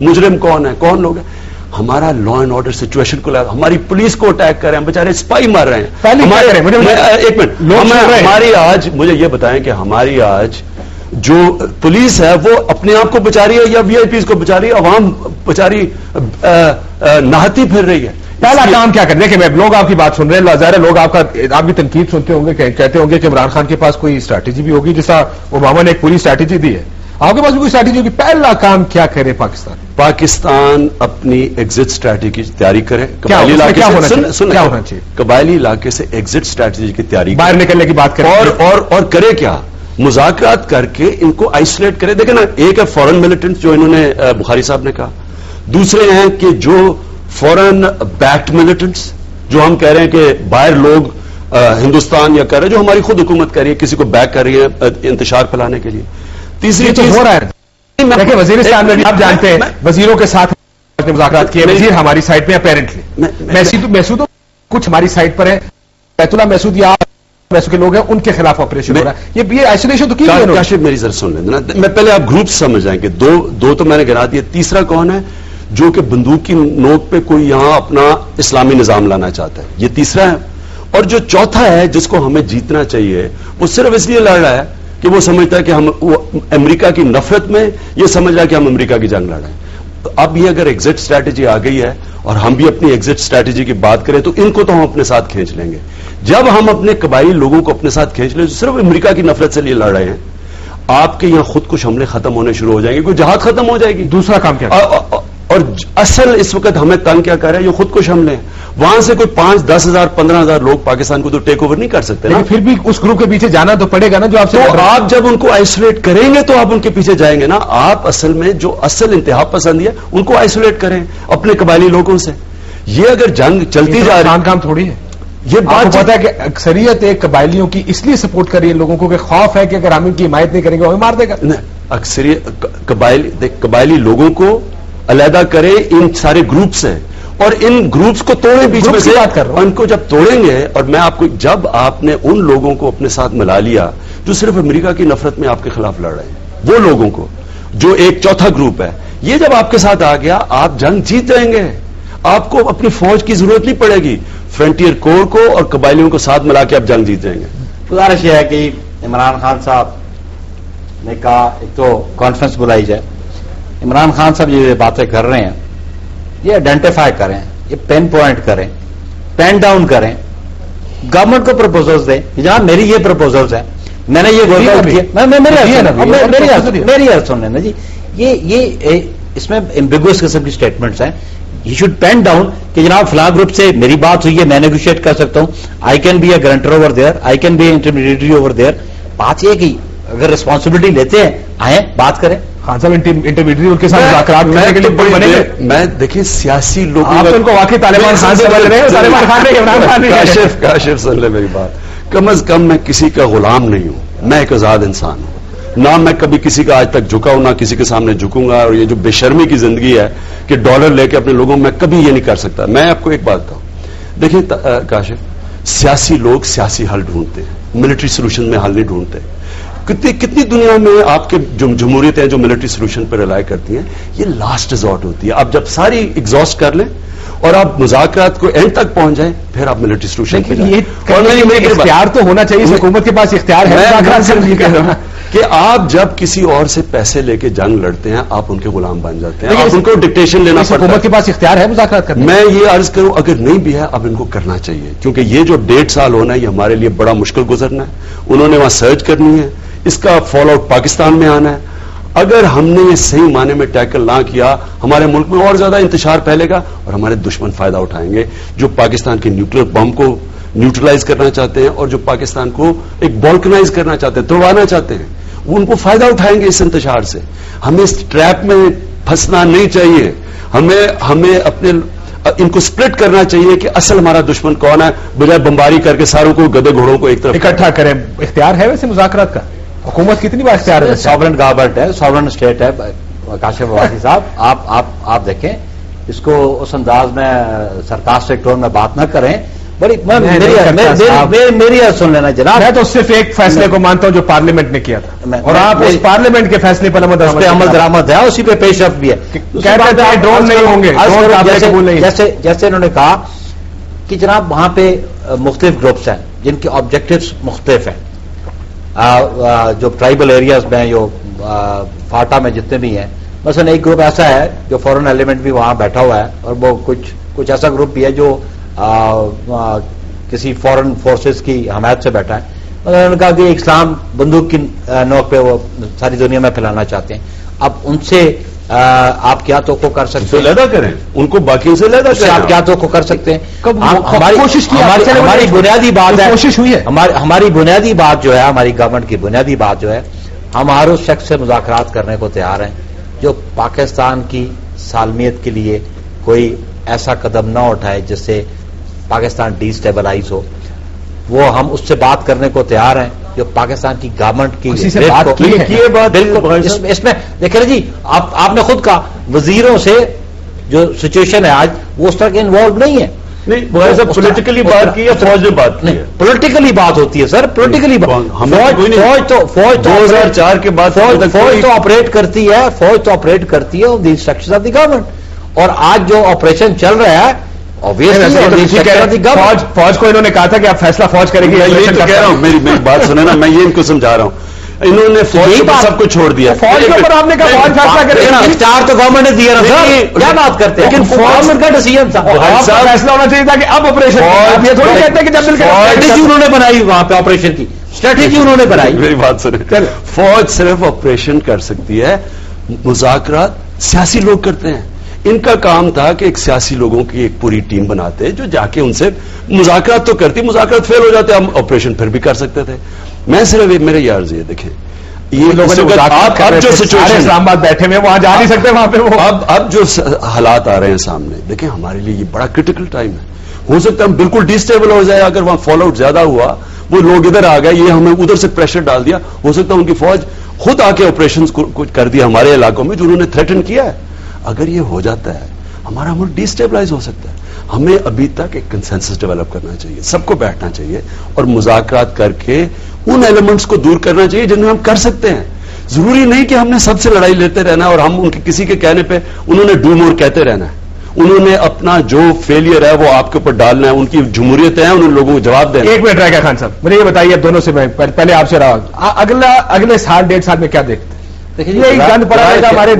مجرم کون ہے, کون لوگ ہیں. ہمارا لا اینڈ آرڈر سچویشن کو ہماری پولیس کو اٹیک کر رہے ہیں, بیچارے اسپائی مار رہے ہیں. ایک منٹ, ہماری آج مجھے یہ بتائیں کہ ہماری آج جو پولیس ہے وہ اپنے آپ کو بچا رہی ہے یا وی آئی پیز کو بچا رہی ہے؟ عوام بچاری نہتی پھر رہی ہے. پہلا کام کیا کریں؟ دیکھیں لوگ آپ کی بات سن رہے ہیں, ظاہر ہے لوگ آپ بھی تنقید سنتے ہوں گے, کہتے ہوں گے کہ عمران خان کے پاس کوئی اسٹریٹجی بھی ہوگی, جیسا اوباما نے ایک پوری اسٹریٹجی دی ہے, آپ کے پاس بھی کوئی اسٹریٹجی ہوگی. پہلا کام کیا کرے پاکستان اپنی ایگزٹ اسٹریٹجی کی تیاری کرے. قبائلی علاقے سے ایگزٹ اسٹریٹجی کی تیاری, باہر نکلنے کی بات کرے, اور کرے کیا, مذاکرات کر کے ان کو آئسولیٹ کرے. دیکھیں نا, ایک ہے فورن ملیٹنٹ جو انہوں نے بخاری صاحب نے کہا, دوسرے ہیں کہ جو فورن بیکڈ ملیٹنٹس جو ہم کہہ رہے ہیں کہ باہر لوگ ہندوستان یا کر رہے ہیں, جو ہماری خود حکومت کر رہی ہے, کسی کو بیک کر رہی ہے انتشار پھیلانے کے لیے. تیسری چیز ہو رہا ہے, دیکھیں وزیرستان میں بھی آپ جانتے ہیں وزیروں کے ساتھ مذاکرات کیے, وزیر ہماری سائٹ پہ اپیرنٹلی محسود کچھ ہماری سائٹ پر ہے, بیت اللہ محسود یا کے لوگ ہیں, ان کے خلاف آپریشن ہو رہا ہے. یہ آئسولیشن تو کی ہے. کاشف میری ذرا سن لیں نا, میں پہلے آپ گروپ سمجھ جائیں کہ دو تو میں نے گنا دیا, تیسرا کون ہے جو کہ بندوق کی نوک پہ کوئی یہاں اپنا اسلامی نظام لانا چاہتا ہے, یہ تیسرا ہے. اور جو چوتھا ہے جس کو ہمیں جیتنا چاہیے, وہ صرف اس لیے لڑ رہا ہے کہ وہ سمجھتا ہے کہ ہم امریکہ کی نفرت میں یہ سمجھ رہا ہے کہ ہم امریکہ کی جنگ لڑ رہے ہیں. تو اب یہ اگر ایگزٹ اسٹریٹجی آ گئی ہے اور ہم بھی اپنی ایگزٹ اسٹریٹجی کی بات کریں تو ان کو تو ہم اپنے ساتھ کھینچ لیں گے. جب ہم اپنے قبائلی لوگوں کو اپنے ساتھ کھینچ لیں جو صرف امریکہ کی نفرت سے لیے لڑ رہے ہیں, آپ کے یہاں خود کش حملے ختم ہونے شروع ہو جائیں گے, کوئی جہاد ختم ہو جائے گی. دوسرا کام کیا, اور اصل اس وقت ہمیں تنگ کیا کر رہے ہیں, یہ خود کش حملے ہیں. وہاں سے کوئی 5-10 ہزار 15 ہزار لوگ پاکستان کو تو ٹیک اوور نہیں کر سکتے, لیکن پھر بھی اس گروپ کے پیچھے جانا تو پڑے گا نا. جو آپ سے آپ جب ان کو آئسولیٹ کریں گے تو آپ ان کے پیچھے جائیں گے نا. آپ اصل میں جو اصل انتہا پسند ہے ان کو آئسولیٹ کریں اپنے قبائلی لوگوں سے. یہ اگر جنگ چلتی جا رہی, کام تھوڑی ہے. یہ بات پتا ہے کہ اکثریت ایک قبائلیوں کی اس لیے سپورٹ کر رہی ہے لوگوں کو کہ خوف ہے کہ اگر ہم ان کی حمایت نہیں کریں گے وہ ہمیں مار دے گا. اکثریت قبائلی لوگوں کو علیحدہ کرے ان سارے گروپ سے, اور ان گروپس کو توڑیں بیچ میں سے. اور ان کو جب توڑیں گے, اور میں آپ کو, جب آپ نے ان لوگوں کو اپنے ساتھ ملا لیا جو صرف امریکہ کی نفرت میں آپ کے خلاف لڑ رہے ہیں, وہ لوگوں کو جو ایک چوتھا گروپ ہے, یہ جب آپ کے ساتھ آ گیا آپ جنگ جیت جائیں گے. آپ کو اپنی فوج کی ضرورت نہیں پڑے گی, فرنٹیئر کور کو اور قبائلیوں کو ساتھ ملا کے آپ جنگ جیت جائیں گے. گزارش یہ ہے کہ عمران خان صاحب نے کہا ایک تو کانفرنس بلائی جائے. عمران خان صاحب یہ باتیں کر رہے ہیں, یہ آئیڈینٹیفائی کریں, یہ پین پوائنٹ کریں, پین ڈاؤن کریں, گورنمنٹ کو پرپوزلز دیں کہ جناب میری یہ پرپوزلز ہیں, میں نے یہ ورک آؤٹ کیا. میری عرض سن لینا جی, یہ اس میں ایمبیگوس قسم کی اسٹیٹمنٹس ہیں. یو شوڈ پین ڈاؤن کہ جناب فلاں گروپ سے میری بات ہوئی ہے, میں نیگوشیٹ کر سکتا ہوں, I can be a grantor over there, I can be a intermediary over there. بات یہ کہ اگر ریسپانسبلٹی لیتے ہیں آئیں بات کریں. خان صاحب انٹرمیڈیٹری ان کے ساتھ مذاکرات کرنے کے لیے بنے گے. میں دیکھیں سیاسی لوگ آپ ان کو واقعی طالبان خان سے بول رہے ہیں, طالبان خان نے عمران خان نے. کاشف سن لے میری بات, کم از کم میں کسی کا غلام نہیں ہوں, میں ایک آزاد انسان ہوں. نہ میں کبھی کسی کا آج تک جھکا ہوں, نہ کسی کے سامنے جھکوں گا. اور یہ جو بے شرمی کی زندگی ہے کہ ڈالر لے کے اپنے لوگوں میں کبھی یہ نہیں کر سکتا. میں آپ کو ایک بات کہوں, دیکھیں کاشف, سیاسی لوگ سیاسی حل ڈھونڈتے ہیں, ملٹری سولوشن میں حل نہیں ڈھونڈتے. کتنی دنیا میں آپ کے جو جمہوریتیں جو ملٹری سولوشن پر ریلائی کرتی ہیں, یہ لاسٹ ریزورٹ ہوتی ہے. آپ جب ساری ایگزاسٹ کر لیں اور آپ مذاکرات کو اینڈ تک پہنچ جائیں, پھر آپ ملٹری سولوشن پہ جائیں. اور اختیار تو ہونا چاہیے, حکومت کے پاس اختیار ہے کہ آپ جب کسی اور سے پیسے لے کے جنگ لڑتے ہیں آپ ان کے غلام بن جاتے ہیں, آپ ان کو ڈکٹیشن لینا پڑتا ہے. حکومت کے پاس اختیار ہے مذاکرات کرنے. میں یہ عرض کروں اگر نہیں بھی ہے اب ان کو کرنا چاہیے, کیونکہ یہ جو 1.5 سال ہونا ہے یہ ہمارے لیے بڑا مشکل گزرنا ہے. انہوں نے وہاں سرچ کرنی ہے, اس کا فال آؤٹ پاکستان میں آنا ہے. اگر ہم نے یہ صحیح معنی میں ٹیکل نہ کیا, ہمارے ملک میں اور زیادہ انتشار پھیلے گا اور ہمارے دشمن فائدہ اٹھائیں گے جو پاکستان کے نیوکلیر بم کو نیوٹرلائز کرنا چاہتے ہیں اور جو پاکستان کو ایک بالکنائز کرنا چاہتے ہیں, توڑوانا چاہتے ہیں. وہ ان کو فائدہ اٹھائیں گے اس انتشار سے. ہمیں اس ٹریپ میں پھنسنا نہیں چاہیے. ہمیں اپنے ان کو سپلٹ کرنا چاہیے کہ اصل ہمارا دشمن کون ہے, بجائے بمباری کر کے ساروں کو گدے گھوڑوں کو ایک طرف اکٹھا کریں. اختیار ہے ویسے مذاکرات کا, حکومت کتنی بار اختیار ہے. ساورن گورنمنٹ ہے, ساورن اسٹیٹ ہے. کاشف واسی صاحب آپ دیکھیں اس کو اس انداز میں سرکاسٹک ٹون میں بات نہ کریں. بڑی میری سن لینا جناب. میں تو صرف ایک فیصلے کو مانتا ہوں جو پارلیمنٹ نے کیا تھا, اور آپ اس پارلیمنٹ کے فیصلے پر عمل درآمد ہے, اسی پہ پیش رفت بھی ہے. ڈرون نہیں ہوں گے, جیسے انہوں نے کہا کہ جناب وہاں پہ مختلف گروپس ہیں جن کے آبجیکٹوز مختلف ہیں. جو ٹرائبل ایریاز میں, جو فاٹا میں جتنے بھی ہیں, مثلا ایک گروپ ایسا ہے جو فورن ایلیمنٹ بھی وہاں بیٹھا ہوا ہے, اور وہ کچھ ایسا گروپ بھی ہے جو کسی فورن فورسز کی حمایت سے بیٹھا ہے. انہوں نے کہا کہ اسلام بندوق کی نوک پہ وہ ساری دنیا میں پھیلانا چاہتے ہیں. اب ان سے آپ کیا توقع کر سکتے ہیں؟ علیحدہ کریں ان کو, باقیوں سے علیحدہ کریں. آپ کیا توقع کر سکتے ہیں؟ ہماری بنیادی بات ہے, کوشش ہوئی ہے, ہماری بنیادی بات جو ہے, ہماری گورنمنٹ کی بنیادی بات جو ہے, ہم ہر اس شخص سے مذاکرات کرنے کو تیار ہیں جو پاکستان کی سالمیت کے لیے کوئی ایسا قدم نہ اٹھائے جس سے پاکستان ڈی اسٹیبلائز ہو. وہ ہم اس سے بات کرنے کو تیار ہیں جو پاکستان کی گورنمنٹ کی بالکل. اس میں دیکھیں جی, آپ نے خود کہا وزیروں سے جو سچویشن ہے آج وہ اس طرح کے انوالو نہیں ہے. پولیٹیکلی بات کی ہے, فوج نے بات کی ہے. پولیٹیکلی بات ہوتی ہے سر, پولیٹیکلی فوج 2004 کے بعد فوج تو آپریٹ کرتی ہے, فوج تو آپریٹ کرتی ہے the instruction of the government. اور آج جو آپریشن چل رہا ہے فوج کو انہوں نے کہا تھا کہ آپ فیصلہ فوج کریں گے. کہہ رہا ہوں, میری بات سنیں نا, میں یہ ان کو سمجھا رہا ہوں. انہوں نے فوج پر سب کچھ چھوڑ دیا. فوج کے اوپر آپ نے کہا فوج فیصلہ کرے گا, اختیار تو گورنمنٹ نے دیا نا سر, کیا بات کرتے ہیں, لیکن گورنمنٹ کا ڈیسیژن تھا, فیصلہ ہونا چاہیے تھا کہ اب آپریشن. یہ تھوڑی کہتے ہیں کہ جب اسٹریٹجی انہوں نے بنائی وہاں پہ, آپریشن کی اسٹریٹجی انہوں نے بنائی. میری بات سنیں, فوج صرف آپریشن کر سکتی ہے, مذاکرات سیاسی لوگ کرتے ہیں. ان کا کام تھا کہ ایک سیاسی لوگوں کی ایک پوری ٹیم بناتے جو جا کے ان سے مذاکرات تو کرتی, مذاکرات فیل ہو جاتے, ہم آپریشن پھر بھی کر سکتے تھے. میں صرف میرے یار یہ دیکھیں, یہ لوگوں اب جو سچویشن اسلام آباد بیٹھے ہوئے وہاں جا نہیں سکتے, وہاں پہ وہ اب جو حالات آ رہے ہیں سامنے, دیکھیں ہمارے لیے یہ بڑا کرٹیکل ٹائم ہے. ہو سکتا ہے ہم بالکل ڈیسٹیبل ہو جائے اگر وہاں فال آؤٹ زیادہ ہوا, وہ لوگ ادھر آ گئے, یہ ہمیں ادھر سے پریشر ڈال دیا, ہو سکتا ہے ان کی فوج خود آ کے آپریشن کچھ کر دیا ہمارے علاقوں میں جو انہوں نے تھریٹن کیا ہے. اگر یہ ہو جاتا ہے ہمارا ملک ڈی اسٹیبلائز ہو سکتا ہے. ہمیں ابھی تک ایک کنسنسس ڈیولپ کرنا چاہیے, سب کو بیٹھنا چاہیے اور مذاکرات کر کے ان ایلیمنٹس کو دور کرنا چاہیے جن میں ہم کر سکتے ہیں. ضروری نہیں کہ ہم نے سب سے لڑائی لیتے رہنا اور ہم ان کے کسی کے کہنے پہ انہوں نے ڈو مور کہتے رہنا ہے. انہوں نے اپنا جو فیلئر ہے وہ آپ کے اوپر ڈالنا ہے, ان کی جمہوریت ہے, ان لوگوں کو جواب دینا. ایک منٹ رہ گیا خان صاحب, مجھے یہ بتائیے دونوں سے, میں پہلے آپ سے رہا, اگلے سال 1.5 سال میں کیا دیکھتے ہیں؟ گند پڑا رہے گا ہمارے.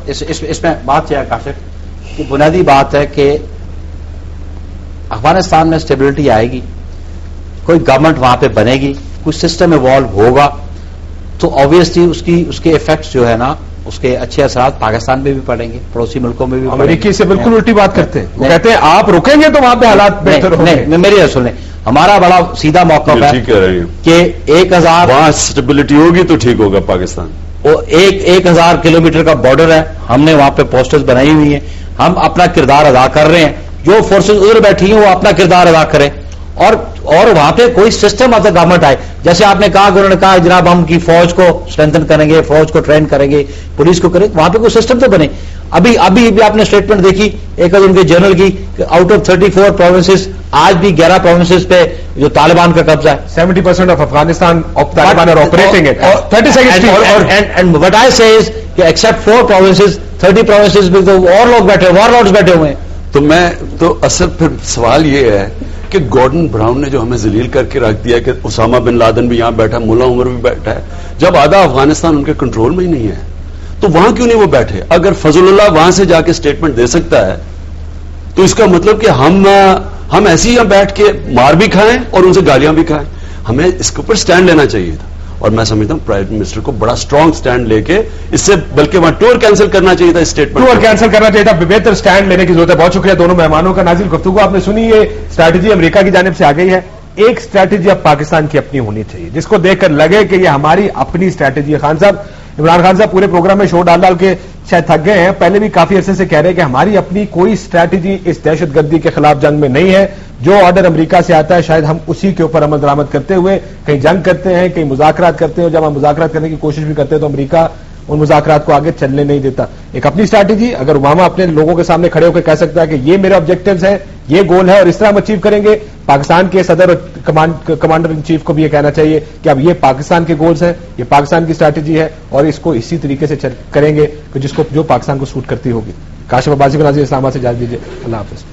اس میں بات یہ ہے کاشف کہ بنیادی بات ہے کہ افغانستان میں اسٹیبلٹی آئے گی, کوئی گورنمنٹ وہاں پہ بنے گی, کوئی سسٹم ایوالو ہوگا, تو آبویسلی اس کے افیکٹس جو ہے نا, اس کے اچھے اثرات پاکستان میں بھی پڑیں گے, پڑوسی ملکوں میں بھی. امریکی سے بالکل الٹی بات کرتے ہیں, وہ کہتے ہیں آپ رکیں گے تو وہاں پہ حالات بہتر ہوں گے. میری سنیں, ہمارا بڑا سیدھا موقف ہے کہ 1000 وہاں اسٹیبلٹی ہوگی تو ٹھیک ہوگا پاکستان. وہ 1000 کلومیٹر کا بارڈر ہے, ہم نے وہاں پہ پوسٹرز بنائی ہوئی ہیں, ہم اپنا کردار ادا کر رہے ہیں, جو فورسز ادھر بیٹھی ہیں وہ اپنا کردار ادا کریں, اور وہاں پہ کوئی سسٹم آتا گورنمنٹ آئے. جیسے آپ نے کہا کہ انہوں نے کہا جناب ہم کی فوج کو اسٹرینتھن کریں گے, فوج کو ٹرین کریں گے, پولیس کو کریں گے, وہاں پہ کوئی سسٹم تو بنے. ابھی آپ نے اسٹیٹمنٹ دیکھی ایک ان کے جنرل کی, آؤٹ آف 34 پروونسز آج بھی 11 پروونسز پہ جو طالبان کا قبضہ ہے. 70% of Afghanistan Taliban are operating it. 30 seconds and what I say is کہ ایکسپٹ 4 پروونسز 30 پروونسز میں تو اور لوگ بیٹھے, وار لارڈز بیٹھے ہوئے ہیں. تو اصل پھر سوال یہ ہے کہ گورڈن براؤن نے جو ہمیں ذلیل کر کے رکھ دیا کہ اسامہ بن لادن بھی یہاں بیٹھا, ملا عمر بھی بیٹھا ہے, جب آدھا افغانستان ان کے کنٹرول میں ہی نہیں ہے تو وہاں کیوں نہیں وہ بیٹھے؟ اگر فضل اللہ وہاں سے جا کے اسٹیٹمنٹ دے سکتا ہے تو اس کا مطلب کہ ہم ایسے ہی یہاں بیٹھ کے مار بھی کھائیں اور ان سے گالیاں بھی کھائیں. ہمیں اس کے اوپر سٹینڈ لینا چاہیے تھا, اور میں سمجھتا ہوں پرائم منسٹر کو بڑا اسٹرانگ سٹینڈ لے کے اس سے, بلکہ وہاں ٹور کینسل کرنا چاہیے تھا, اسٹیٹمنٹ ٹور کینسل کرنا چاہیے تھا, بہتر سٹینڈ لینے کی ضرورت ہے. بہت شکریہ دونوں مہمانوں کا. ناظرین گفتگو آپ نے سنی, یہ اسٹریٹجی امریکہ کی جانب سے آ گئی ہے. ایک اسٹریٹجی اب پاکستان کی اپنی ہونی چاہیے جس کو دیکھ کر لگے کہ یہ ہماری اپنی اسٹریٹجی ہے. خان صاحب, عمران خان صاحب پورے پروگرام میں شو ڈال کے شاید تھک گئے ہیں, پہلے بھی کافی عرصے سے کہہ رہے ہیں کہ ہماری اپنی کوئی اسٹریٹجی اس دہشت گردی کے خلاف جنگ میں نہیں ہے. جو آرڈر امریکہ سے آتا ہے شاید ہم اسی کے اوپر عمل درآمد کرتے ہوئے کہیں جنگ کرتے ہیں, کہیں مذاکرات کرتے ہیں. جب ہم مذاکرات کرنے کی کوشش بھی کرتے ہیں تو امریکہ ان مذاکرات کو آگے چلنے نہیں دیتا. ایک اپنی اسٹریٹجی, اگر اوباما اپنے لوگوں کے سامنے کھڑے ہو کے کہہ سکتا ہے کہ یہ میرے آبجیکٹیوز ہیں, یہ گول ہے اور اس طرح ہم اچیو کریں گے. پاکستان کے صدر اور کمانڈر ان چیف کو بھی یہ کہنا چاہیے کہ اب یہ پاکستان کے گولز ہیں, یہ پاکستان کی اسٹریٹجی ہے اور اس کو اسی طریقے سے کریں گے کہ جو پاکستان کو سوٹ کرتی ہوگی. کاشف عباسی کو ناظرین اسلام آباد سے اجازت دیجیے. اللہ حافظ.